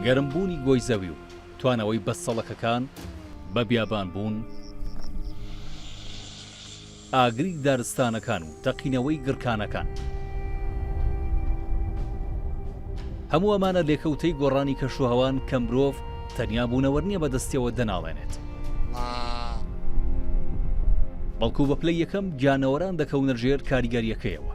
گەرمبوونی گۆی زەوی و توانەوەی بەستەڵەکەکان بە بیابان بوون، ئاگری دارستانەکان و تەقینەوەی گڕکانەکان. هەموو ئەمانە لێکەوتەی گۆڕانی کەشوهەوان کە مرۆڤ تەنیا بوونەوە نییە بەدەستیەوە دەناڵێنێت، بەڵکو بە پلەی یەکەم گیانەوەران دەکەونە ژێر کاریگەریەکەیەوە.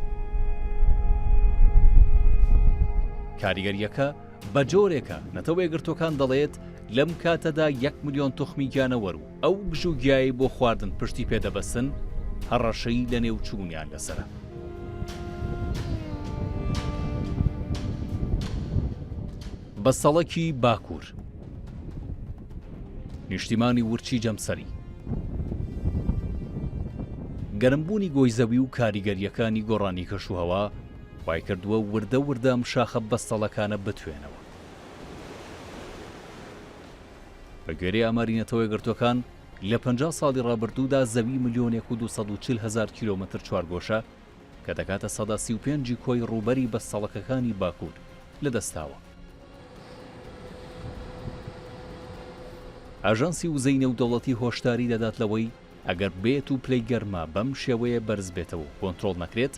کاریگەریەکە بە جۆرێکە نەتەوە یەکگرتوەکان دەڵێت لەم کاتەدا 1 ملیۆن تۆخمی گیانەوەر و ئەو گژوگیایی بۆ خواردن پشتی پێدەبەستن، هەڕەشەی لە نێوچوونیان لەسرە. بەستەڵەکی باکوور، نیشتیمانی ورچی جەمسەری، گەرمبوونی گۆی زەوی و کاریگەریەکانی گۆڕانی کەشوهەوا وای کردووە وردە وردە ئەم شاخە بەستەڵەکانە بتوێنەوە. بە گوێرەی ئامارینەتەوە یەکگرتوەکان لە 50 ساڵی ڕابردوودا زەوی 1,240,000 کیلۆمەتر چوارگۆشە کە دەکاتە 135 کۆی ڕووبەری بەستەڵەکەکانی باکوور لەدەستاوە. ئاژانسی وزەی نێودەوڵەتی هۆشداری دەدات لەوەی ئەگەر بێت و پلەی گەرما بەم شێوەیە بەرز بێتەوە کۆنتڕۆڵ نەکرێت،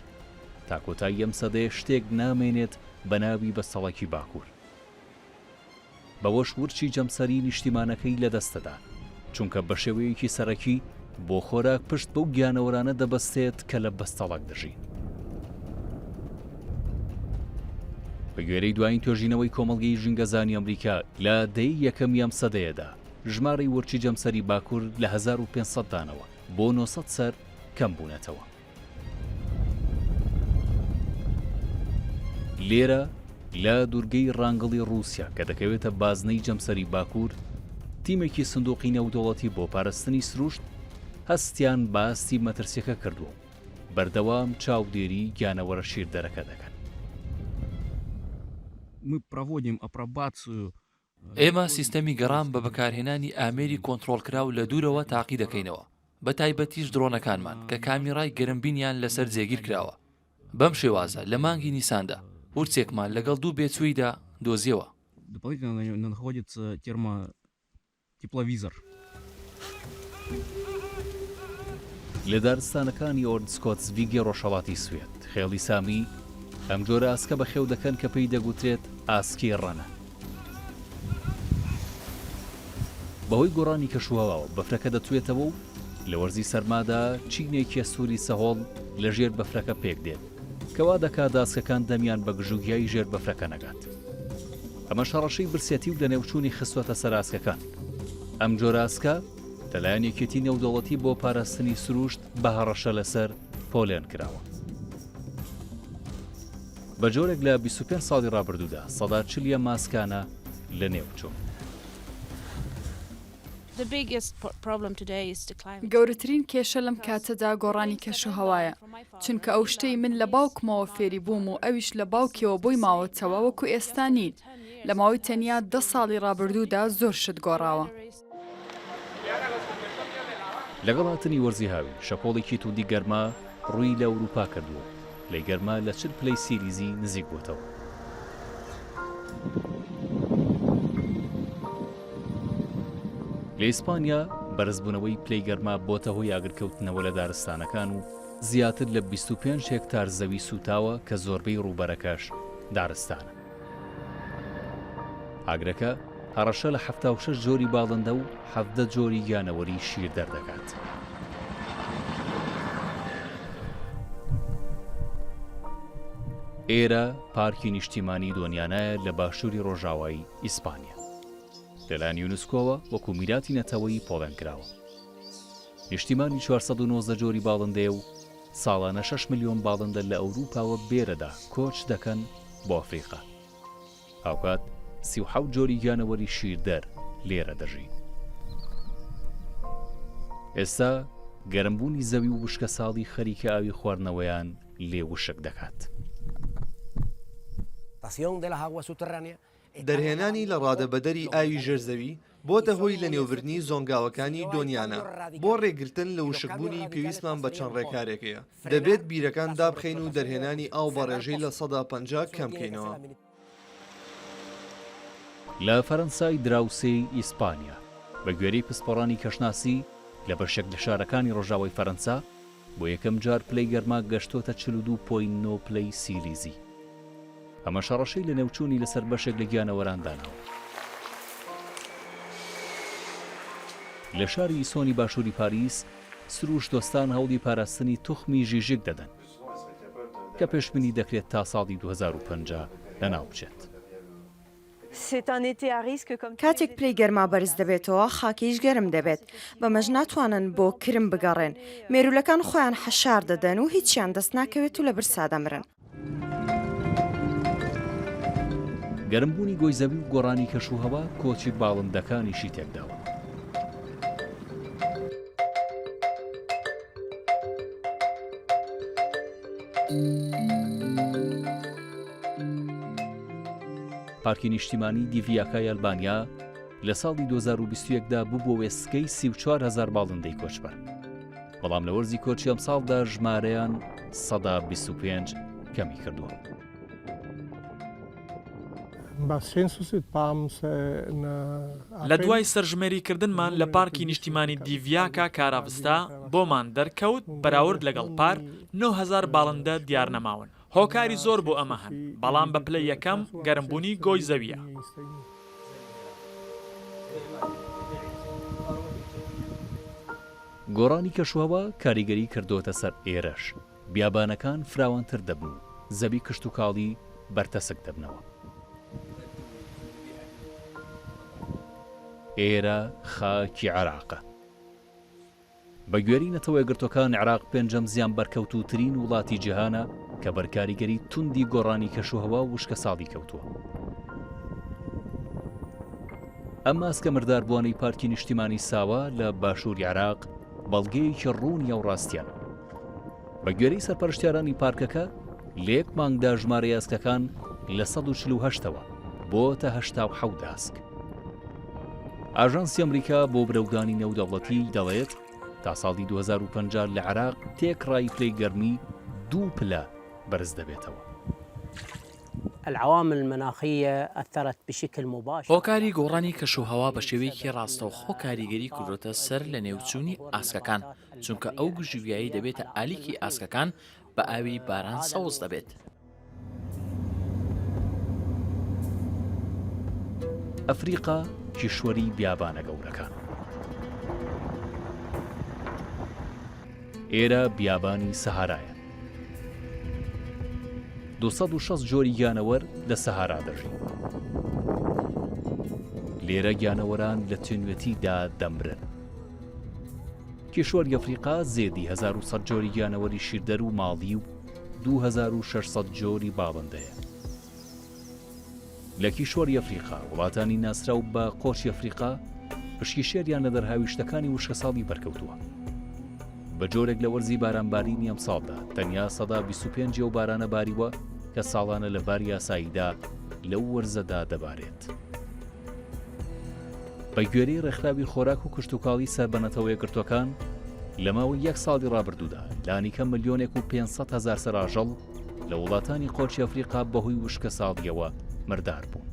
تا کۆتایی ئەم سەدەیە شتێک نامێنێت بە ناوی بەستەڵەکی باکوور. بەوەش ورچی جەمسەری نیشتیمانەکەی لەدەستەدا، چونکە بە شێوەیەکی سەرەکی بۆ خۆراک پشت بەو گیانەوەرانە دەبەستێت کە لە بەستەڵەک دەژین. بە گوێرەی دوایین توێژینەوەی کۆمەڵگەی ژینگەزانی ئەمریکا لە دەی یەکەمیام سەدەیەدا، ژمارەی ورچی جەمسەری باکوور لە 1500 دانەوە بۆ 900 سەر کەم بوونەتەوە. لێرە لە دوورگەی ڕانگەڵی رووسیا کە دەکەوێتە بازنەی جەمسەری باکوور، تیمێکی سندوقی نێودەوڵەتی بۆ پاراستنی سروشت هەستیان باستی مەترسیەکە کردووە، بەردەوام چاودێری گیانەوەرە شیردەرەکە دەکەن. ئێمە سیستەمی گەڕان بە بەکارهێنانی ئامێری کۆنتڕۆڵکراو لە دوورەوە تاقی دەکەینەوە، بە تایبەتیش درۆنەکانمان کە کامیڕای گەرمبینیان لەسەر جێگیر کراوە. بەم شێوازە لە مانگی نیساندا ورچێکمان لەگەڵ دوو بێچوویدا دۆزیەوە. لە دارستانەکانی ئۆردسکۆتسڤیگی ڕۆژهەڵاتی سوێد خێڵی سامی ئەم جۆرە ئاسکە بە خێو دەکەن کە پێی دەگوترێت ئاسکی ڕەنە. بەهۆی گۆڕانی کەشوهەواوە بەفرەکە دەتوێتەوە و لە وەرزی سەرمادا چینێکی سووری سەهۆڵ لە ژێر بەفرەکە پێک دێت کەوا دەکات داسکەکان دەمیان بە گژوگیایی ژێر بەفرەکە نەگات. ئەمە شەڕەشەی برسێتی و لەنێوچوونی خستوەتە سەر ئاسکەکان. ئەم جۆرە ئاسکە لەلایەن یەکێتی نێودەوڵەتی بۆ پاراستنی سروشت بە هەڕەشە لەسەر پۆلێن کراوە. بە جۆرێک لە 25 ساڵی ڕابردوودا 140 ماسکانە لە نێوچوون. گەورەترین کێشە لەم کاتەدا گۆڕانی کەشوهەوایە، چونکە ئەو شتەی من لە باوکمەوە فێری بووم و ئەویش لە باوکیەوە بۆی ماوەتەوە وەکو ئێستا نین. لە ماوەی تەنیا 10 ساڵی ڕابردوودا زۆر شت گۆڕاوە. لەگەڵ هاتنی وەرزی هاوی شەپۆڵێکی توندی گەرما ڕووی لە ئەوروپا کردووە، لەی گەرما لە 40 پلەی سیلیزی نزیک بووتەوە. لە ئیسپانیا بەرزبوونەوەی پلەی گەرما بۆتە هۆی ئاگرکەوتنەوە لە دارستانەکان و زیاتر لە 25 هێکتار زەوی سوتاوە کە زۆربەی ڕووبەرەکەش دارستانە. ئاگرەکە هەڕەشە لە 76 جۆری باڵندە و 17 جۆری گیانەوەری شیر دەردەکات. ئێرە پارکی نیشتیمانی دۆنیانایە لە باشووری ڕۆژاوایی ئیسپانیا. لەلایەن یونسکۆوە وەکو میراتی نەتەوەیی پۆڵێنکراوە. نیشتیمانی 490 جۆری باڵندەیە و ساڵانە 6 ملیۆن باڵندە لە ئەوروپاوە بێرەدا کۆچ دەکەن بۆ ئەفریقا. هاوکات 37 جۆری گیانەوەری شیردەر لێرە دەژین. ئێستا گەرمبوونی زەوی و وشکە ساڵی خەریکە ئاوی خواردنەوەیان لێ وشک دەکات. دەرهێنانی لە ڕادەبەدەری ئاوی ژێرزەوی بۆتە هۆی لە نێوبردنی زۆنگاوەکانی دۆنیانە. بۆ ڕێگرتن لە وشکبوونی پێویستمان بە چەند ڕێکارێکەیە. دەبێت بیرەکان دابخەین و دەرهێنانی ئاو بە ڕێژەی لە 150 کەمکەینەوە. لە فەرەنسای دراوسێی ئیسپانیا بە گوێرەی پسپۆڕانی کەشناسی لە بەشێک لە شارەکانی ڕۆژاوای فەرەنسا بۆ یەکەم جار پلەی گەرما گەشتۆتە 42.9 پلەی سیلیزی. ئەمە شەڕەشەی لە نێوچوونی لەسەر بەشێک لە گیانەوەراندانەوە. لە شاری ئیسۆنی باشووری پاریس سروش دۆستان هەوڵی پاراستنی توخمی ژیژک دەدەن کە پێشبینی دەکرێت تا ساڵی 2050 لەناو بچێت. کاتێک پلەی گەرما بەرز دەبێتەوە خاکیش گەرم دەبێت بەمەژ ناتوانن بۆ کرم بگەڕێن، مێرولەکان خۆیان حەشار دەدەن و هیچیان دەست ناکەوێت و لە برسا دەمرن. گەرمبوونی گۆیزەوی و گۆڕانی کەشوهەوا کۆچی باڵندەکانیشی تێکداوە. پارکی نیشتیمانی دیڤیاکای ئەلبانیا لە ساڵی 2021دا بوو بۆ وێستگەی 34,000 باڵندەی کۆچبەر، بەڵام لە وەرزی کۆچی ئەم ساڵدا ژمارەیان 125 کەمی کردووە. لە دوای سەرژمێریکردنمان لە پارکی نیشتیمانی دیڤیاکا کاراڤستا بۆمان دەرکەوت بەراورد لەگەڵ پار 9,000 باڵندە دیار نەماون. هۆکاری زۆر بۆ ئەمە هەن، بەڵام بە پلەی یەکەم گەرمبوونی گۆی زەویە. گۆڕانی کەشوهەوا کاریگەری کردوتە سەر ئێرەش، بیابانەکان فراوانتر دەبن و زەوی کشت و کاڵی بەرتەسک دەبنەوە. ئێرە خاکی عێراقە. بە گوێرەی نەتەوە یەکگرتوەکان عێراق پێنجەم زیان بەرکەوتووترین وڵاتی جیهانە کە بەرکاریگەری توندی گۆڕانی کەشوهەوا و وشکە ساڵی کەوتووە. ئەم ماسکە مرداربوونەی پارکی نیشتیمانی ساوا لە باشووری عێراق بەڵگەیەکی ڕوونیە و ڕاستیانە. بە گوێرەی سەرپەرشتیارانی پارکەکە لە یەک مانگدا ژمارە ئاسکەکان لە 148ەوە بۆتە 87 ئاسک. ئاژانسی ئەمریکا بۆ برەودانی نێودەوڵەتی دەڵێت تا ساڵی 2050 لە عێراق تێکڕای پلەی گەرمی 2 پلە بەرز دەبێتەوە. العوامل المناخية أثرت بشكل مباشر. هۆکاری گۆڕانی کەشوهەوا بە شێوەیەکی ڕاستەوخۆ کاریگەری کردوتە سەر لە نێوچوونی ئاسکەکان، چونکە ئەو گژویایی دەبێتە ئالیکی ئاسکەکان بە ئاوی باران سەوز دەبێت. ئەفریقا کیشوەری بیابانە گەورەکان. ئێرە بیابانی سەهارایە. 260 جۆری گیانەوەر لە سەهارا دەژین. لێرە گیانەوەران لە تونوێتیدا دەمرن. کیشوەری ئەفریقا زێدی 1100 جۆری گیانەوەری شیردەر و ماڵی و 2600 جۆری باڵندەیە. لە کیشوەری ئەفریقا وڵاتانی ناسراو بە قۆچی ئەفریقا پشکی شێریان لە دەرهاویشتەکانی وشکە ساڵی بەرکەوتووە. بە جۆرێک لە وەرزی بارانبارینی ئەم ساڵدا تەنیا 125 و بارانە باریوە کە ساڵانە لە باری یاساییدا لەو وەرزەدا دەبارێت. بە گوێرەی ڕێکخراوی خۆراک و کشتتوکاڵی سەربەنەتەوە یەکگرتوەکان لە ماوەی 1 ساڵی ڕابردوودا لانیکە 1,500,000 سەراژەڵ لە وڵاتانی قۆچی ئەفریقا بەهۆی وشکە ساڵیەوە مردار بوون.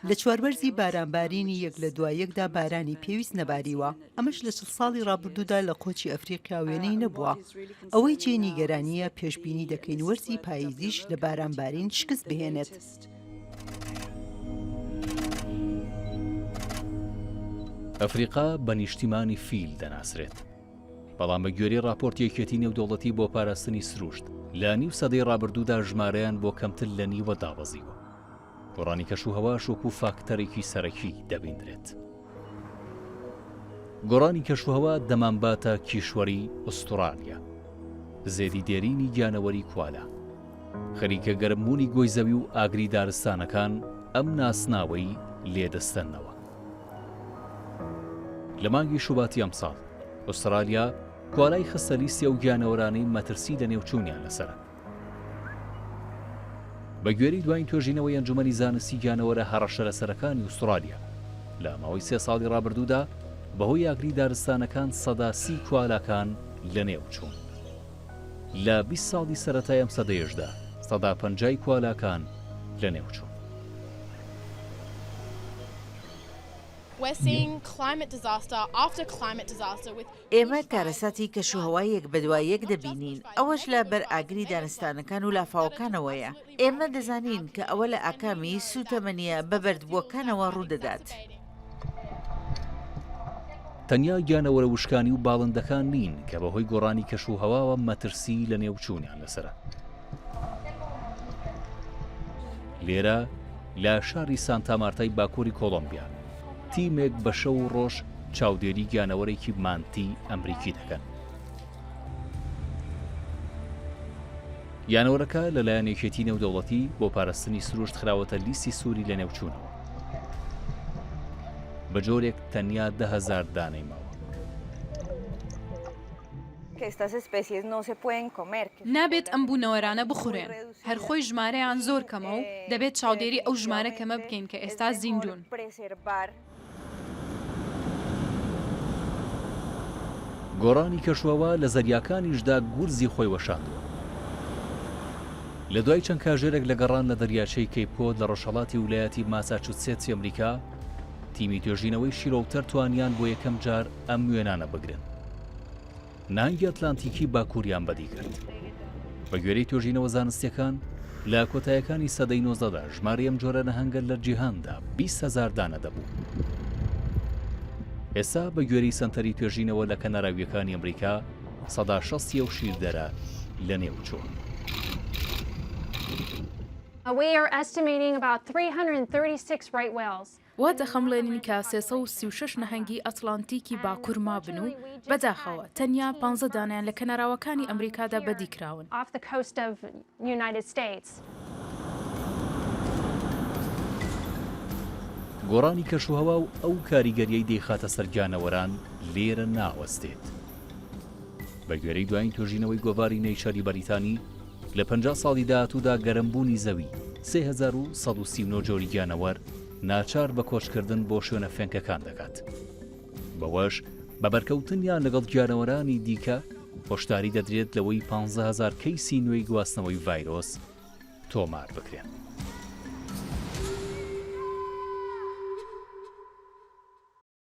لە چواربەرزی بارانبارینی یەک لە دوایەکدا بارانی پێویست نەباریوە، ئەمەش لە 40 ساڵی ڕابردوودا لە قۆچی ئەفریقا وێنەی نەبووە. ئەوەی جێ نیگەرانیە پێشبینی دەکەین وەرزی پاییزیش لە بارانبارین شکست بهێنێت. ئەفریقا بە نیشتیمانی فیل دەناسرێت، بەڵام بە گوێرەی راپۆرت یەکێتی نێودەوڵەتی بۆ پاراستنی سروشت لە نیو سەدەی ڕابردوودا ژمارەیان بۆ کەمتر لە نیوە دابەزیوە. گۆڕانی کەشوهەوا شۆک و فاکتەرێکی سەرەکی دەبیندرێت. گۆڕانی کەشوهەوا دەمانباتە کیشوەری ئوستورالیا، زێدی دێرینی گیانەوەری کوالا، خەریکە گەرمبوونی گۆی زەوی و ئاگری دارستانەکان ئەم ناسناوەی لێدەستەنەوە. لە مانگی شوباتی ئەم ساڵ ئوسترالیا کوالای خستە لیستی ئەو گیانەوەرانەی مەترسی لە نێوچوونیان لەسەرە. بە گوێرەی دوایین توێژینەوەی ئەنجومەنی زانستی گیانەوەرە هەڕەشە لەسەرەکانی ئوسترالیا لە ماوەی 3 ساڵی ڕابردوودا بەهۆی ئاگری دارستانەکان 130 کوالاکان لە نێو چوون. لە 20 ساڵی سەرەتای ئەم سەدەیەشدا 150 کوالاکان لە نێو چوون. ئێمە کارەساتی کەشوهەوایەک بەدوایەک دەبینین ئەوەش لە بەر ئاگری دانستانەکان و لافاوەکانەوەیە ئێمە دەزانین کە ئەوە لە ئاکامی سوتەمەنیە بە بەردبووەکانەوە ڕوودەدات. تەنیا گیانەوەرە وشکانی و باڵندەکان نین کە بەهۆی گۆڕانی کەشوهەواوە مەترسی لە نێوچوونیان لەسرە. لێرە لە شاری سانتامارتای باکووری کۆلۆمبیا تیمێک بە شەو و ڕۆژ چاودێری گیانەوەرێکی مانتی ئەمریکی دەکەن. گیانەوەرەکە لەلایەن یەکێتی نێودەوڵەتی بۆ پاراستنی سروشت خراوەتە لیستی سووری لە نێوچوونەوە. بە جۆرێک تەنیا 10,000 دانەی ماوە. نابێت ئەم بوونەوەرانە بخورێن هەرخۆی ژمارەیان زۆر کەمە و دەبێت چاودێری ئەو ژمارە کەمە بکەین کە ئێستا زیندوون. گۆڕانی کەشوهەوا لە زەریاکانیشدا گورزی خۆی وەشاندووە. لە دوای چەند کاژێرێک لە گەڕان لە دەریاچەی کەیپۆ لە ڕۆژهەڵاتی ویلایەتی ماساچوسێتسی ئەمریکا تیمی توێژینەوەی شیرۆوتەر توانیان بۆ یەکەم جار ئەم وێنانە بگرن. نانگی ئەتلانتیکی باکووریان بەدی کرد. بە گوێرەی توێژینەوە زانستیەکان لە کۆتاییەکانی سەدەی 19دا ژمارەی ئەم جۆرە نەهەنگە لە جیهاندا 20,000 دانە دەبوو. ئێستا بە گوێرەی سەنتەری توێژینەوە لە کەناراویەکانی ئەمریکا 160 و شیردەرە لە نێوچوون. We are estimating about 336 right whales. وا دەخەمڵێنین کە 336 نەهەنگی ئەتلانتیکی باکوور مابن و بەداخەوە تەنیا 15 دانیان لە کەناراوەکانی ئەمریکادا بەدیکراون. گۆڕانی کەشوهەوا و ئەو کاریگەریەی دەیخاتە سەر گیانەوەران لێرە ناوەستێت. بە گوێرەی دوایین توێژینەوەی گۆڤاری نەیچەری بەریتانی لە 50 ساڵی داهاتوودا گەرمبوونی زەوی 3139 جۆری گیانەوەر ناچار بە کۆچکردن بۆ شوێنە فێنکەکان دەکات. بەوەش بە بەرکەوتنیان لەگەڵ گیانەوەرانی دیکە هۆشداری دەدرێت لەوەی 15,000 کەیسی نوێی گواستنەوەی ڤایرۆس تۆمار بکرێن.